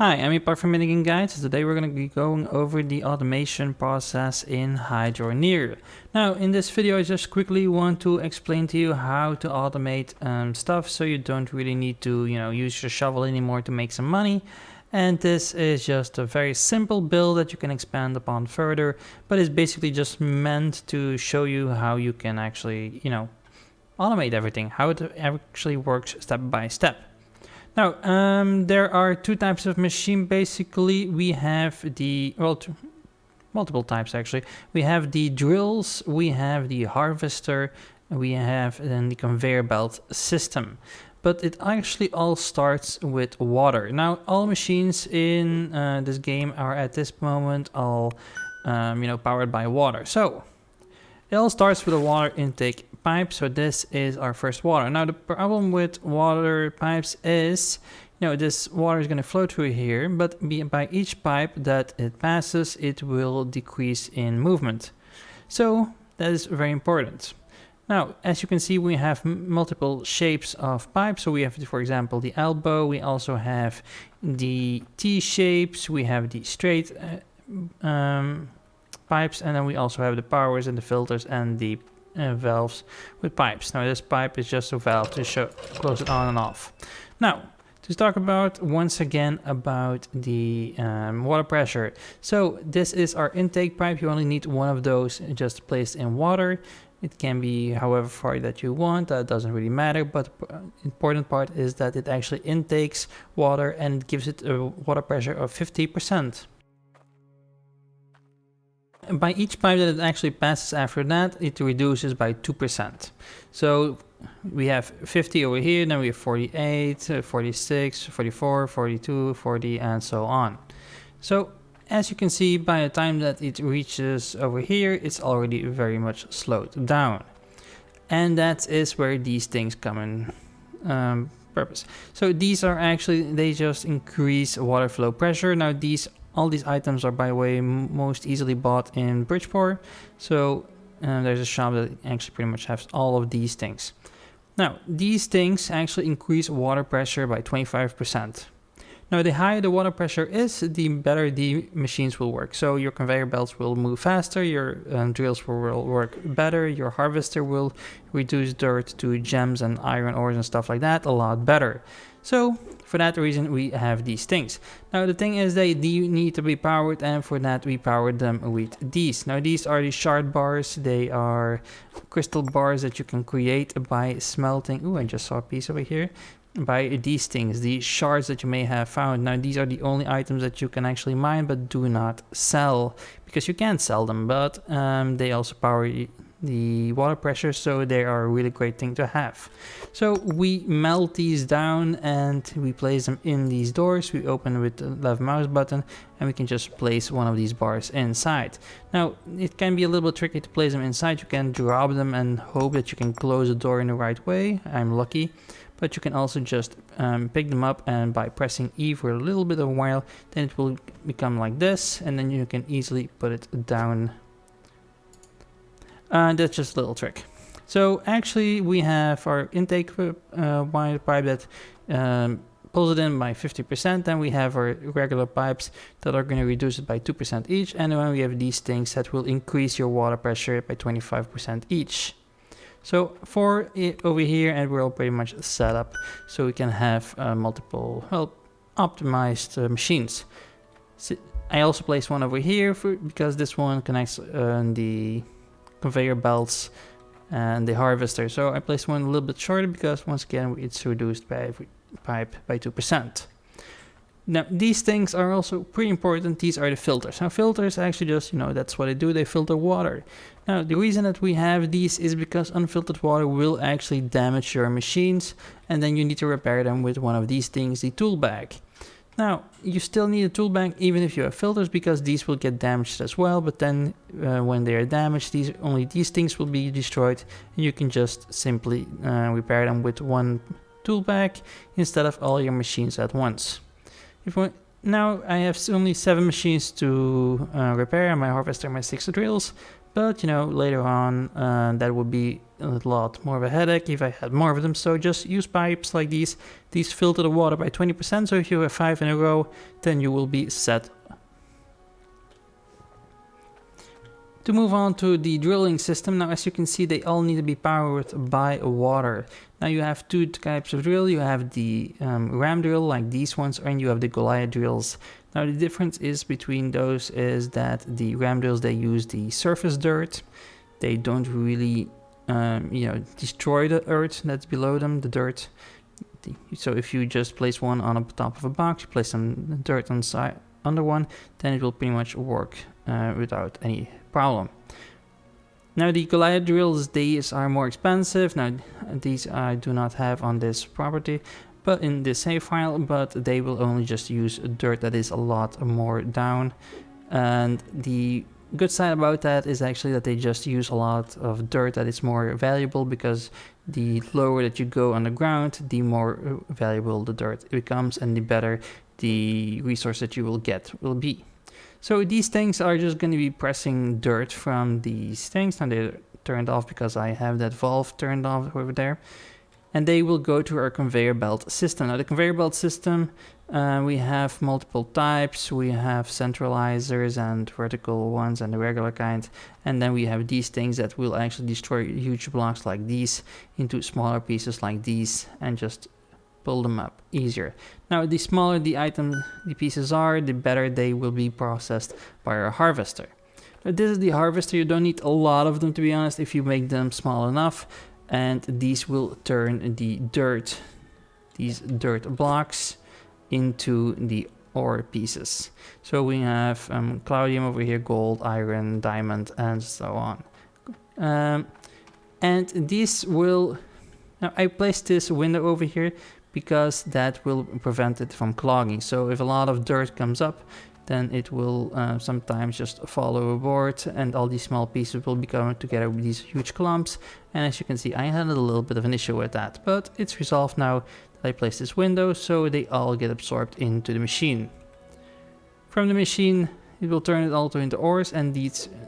Hi, I'm Epokk from Minigun Guides. Today we're going to be going over the automation process in Hydroneer. Now, in this video I just quickly want to explain to you how to automate stuff so you don't really need to, use your shovel anymore to make some money. And this is just a very simple build that you can expand upon further, but it's basically just meant to show you how you can actually, automate everything, how it actually works step by step. Now, there are two types of machine. Basically, we have multiple types actually. We have the drills, we have the harvester, we have then the conveyor belt system. But it actually all starts with water. Now, all machines in this game are at this moment all, powered by water. So it all starts with a water intake pipe. So this is our first water. Now the problem with water pipes is, this water is going to flow through here, but by each pipe that it passes, it will decrease in movement. So that is very important. Now, as you can see, we have multiple shapes of pipes. So we have, for example, the elbow. We also have the T-shapes. We have the straight pipes, and then we also have the powers and the filters and the valves with pipes. Now this pipe is just a valve to close it on and off. Now to talk about once again about the water pressure. So this is our intake pipe. You only need one of those just placed in water. It can be however far that you want, that doesn't really matter, but the important part is that it actually intakes water and it gives it a water pressure of 50%. By each pipe that it actually passes after that, it reduces by 2%. So we have 50 over here, then we have 48, 46, 44, 42, 40, and so on. So as you can see, by the time that it reaches over here, it's already very much slowed down. And that is where these things come in purpose. So these are actually, they just increase water flow pressure. Now all these items are, by the way, most easily bought in Bridgeport. So there's a shop that actually pretty much has all of these things. Now, these things actually increase water pressure by 25%. Now, the higher the water pressure is, the better the machines will work. So your conveyor belts will move faster, your drills will work better, your harvester will reduce dirt to gems and iron ores and stuff like that a lot better. So for that reason, we have these things. Now the thing is, they do need to be powered, and for that we powered them with these. Now these are the shard bars. They are crystal bars that you can create by smelting. Ooh, I just saw a piece over here. By these things, these shards that you may have found. Now these are the only items that you can actually mine but do not sell, because you can't sell them, but they also power the water pressure, so they are a really great thing to have. So we melt these down and we place them in these doors. We open with the left mouse button and we can just place one of these bars inside. Now it can be a little bit tricky to place them inside. You can drop them and hope that you can close the door in the right way. I'm lucky. But you can also just pick them up, and by pressing E for a little bit of a while, then it will become like this, and then you can easily put it down. That's just a little trick. So actually we have our intake wire pipe that pulls it in by 50%. Then we have our regular pipes that are going to reduce it by 2% each. And then we have these things that will increase your water pressure by 25% each. So for it over here, and we're all pretty much set up so we can have multiple, optimized machines. So I also placed one over here because this one connects the conveyor belts and the harvester. So I placed one a little bit shorter because once again it's reduced by every pipe by 2%. Now these things are also pretty important. These are the filters. Now filters actually just, that's what they do. They filter water. Now the reason that we have these is because unfiltered water will actually damage your machines, and then you need to repair them with one of these things, the tool bag. Now you still need a tool bag even if you have filters, because these will get damaged as well, but then when they are damaged, only these things will be destroyed, and you can just simply repair them with one tool bag instead of all your machines at once. Now I have only 7 machines to repair, my harvester, my 6 drills, But, you know, later on, that would be a lot more of a headache if I had more of them. So just use pipes like these. These filter the water by 20%. So if you have 5 in a row, then you will be set. To move on to the drilling system, now as you can see, they all need to be powered by water. Now you have two types of drill. You have the ram drill like these ones, and you have the Goliath drills. Now the difference is between those is that the ram drills, they use the surface dirt. They don't really destroy the earth that's below them, the dirt. So if you just place one on the top of a box, you place some dirt under one, then it will pretty much work without any problem. Now the Goliath drills, these are more expensive. Now these I do not have on this property, but in the save file, but they will only just use dirt that is a lot more down. And the good side about that is actually that they just use a lot of dirt that is more valuable, because the lower that you go on the ground, the more valuable the dirt becomes and the better the resource that you will get will be. So these things are just going to be pressing dirt from these things. Now they're turned off because I have that valve turned off over there. And they will go to our conveyor belt system. Now the conveyor belt system, we have multiple types. We have centralizers and vertical ones and the regular kind. And then we have these things that will actually destroy huge blocks like these into smaller pieces like these and just pull them up easier. Now the smaller the pieces are, the better they will be processed by our harvester. Now, this is the harvester. You don't need a lot of them, to be honest, if you make them small enough. And these will turn these dirt blocks into the ore pieces. So we have cloudium over here, gold, iron, diamond, and so on. And these will... Now I placed this window over here because that will prevent it from clogging. So if a lot of dirt comes up, then it will sometimes just fall overboard, and all these small pieces will become together with these huge clumps. And as you can see, I had a little bit of an issue with that, but it's resolved now that I placed this window, so they all get absorbed into the machine. From the machine, it will turn it all into ores, and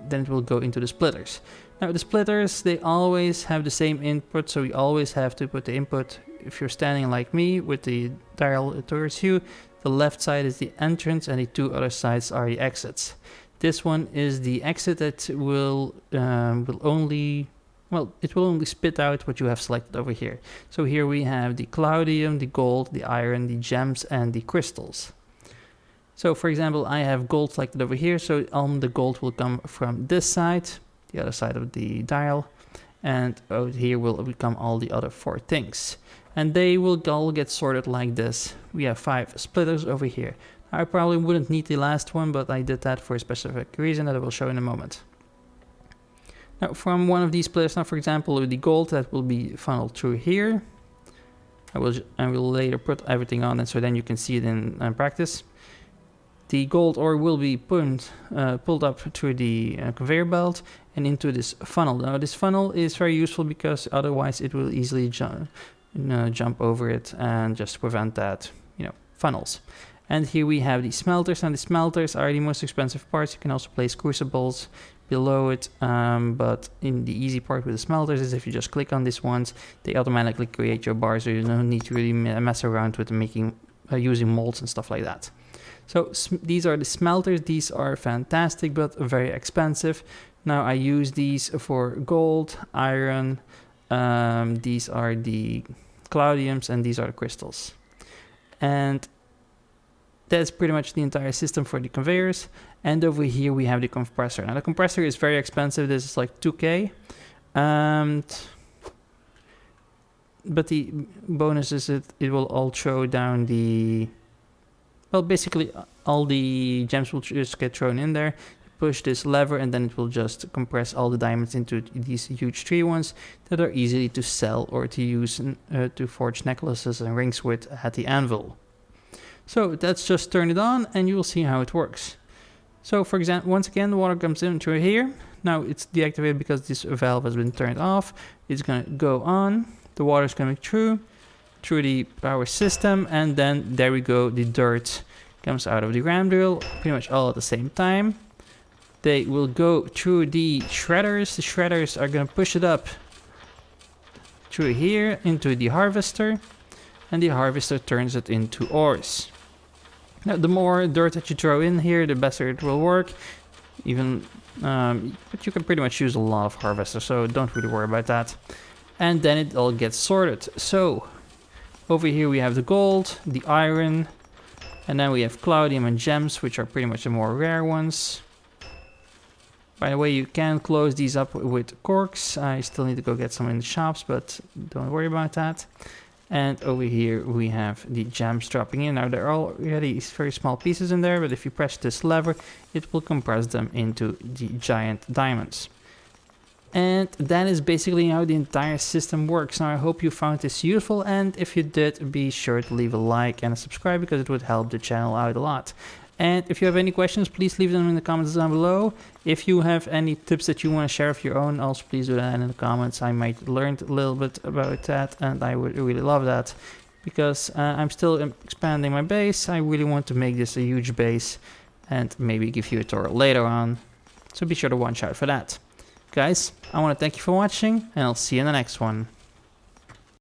then it will go into the splitters. Now the splitters, they always have the same input, so you always have to put the input. If you're standing like me with the dial towards you, the left side is the entrance and the two other sides are the exits. This one is the exit that will only spit out what you have selected over here. So here we have the cloudium, the gold, the iron, the gems, and the crystals. So for example, I have gold selected over here, so the gold will come from this side, the other side of the dial, and out here will become all the other four things. And they will all get sorted like this. We have 5 splitters over here. I probably wouldn't need the last one, but I did that for a specific reason that I will show in a moment. Now from one of these splitters, now for example the gold, that will be funneled through here. I will later put everything on, and so then you can see it in practice. The gold ore will be pulled up through the conveyor belt and into this funnel. Now this funnel is very useful because otherwise it will easily jump over it and just prevent that, funnels. And here we have the smelters, and the smelters are the most expensive parts. You can also place crucibles below it, but in the easy part with the smelters is if you just click on these ones, they automatically create your bars, so you don't need to really mess around with using molds and stuff like that. So these are the smelters. These are fantastic, but very expensive. Now I use these for gold, iron, these are the cloudiums, and these are the crystals. And that's pretty much the entire system for the conveyors. And over here we have the compressor. Now the compressor is very expensive. This is like 2K. But the bonus is it will all throw down basically all the gems will just get thrown in there. Push this lever and then it will just compress all the diamonds into these huge tree ones that are easy to sell or to use to forge necklaces and rings with at the anvil. So let's just turn it on and you will see how it works. So for example, once again the water comes in through here. Now it's deactivated because this valve has been turned off. It's going to go on. The water is coming through the power system, and then there we go, the dirt comes out of the ram drill pretty much all at the same time. they will go through the shredders. The shredders are going to push it up through here into the harvester, and the harvester turns it into ores. Now, the more dirt that you throw in here, the better it will work. Even, but you can pretty much use a lot of harvesters, so don't really worry about that. And then it all gets sorted. So over here we have the gold, the iron, and then we have cloudium and gems, which are pretty much the more rare ones. By the way, you can close these up with corks. I still need to go get some in the shops, but don't worry about that. And over here we have the gems dropping in. Now there are already very small pieces in there, but if you press this lever, it will compress them into the giant diamonds. And that is basically how the entire system works. Now I hope you found this useful, and if you did, be sure to leave a like and a subscribe, because it would help the channel out a lot. And if you have any questions, please leave them in the comments down below. If you have any tips that you want to share of your own, also please do that in the comments. I might learn a little bit about that, and I would really love that, because I'm still expanding my base. I really want to make this a huge base and maybe give you a tutorial later on. So be sure to watch out for that. Guys, I want to thank you for watching, and I'll see you in the next one.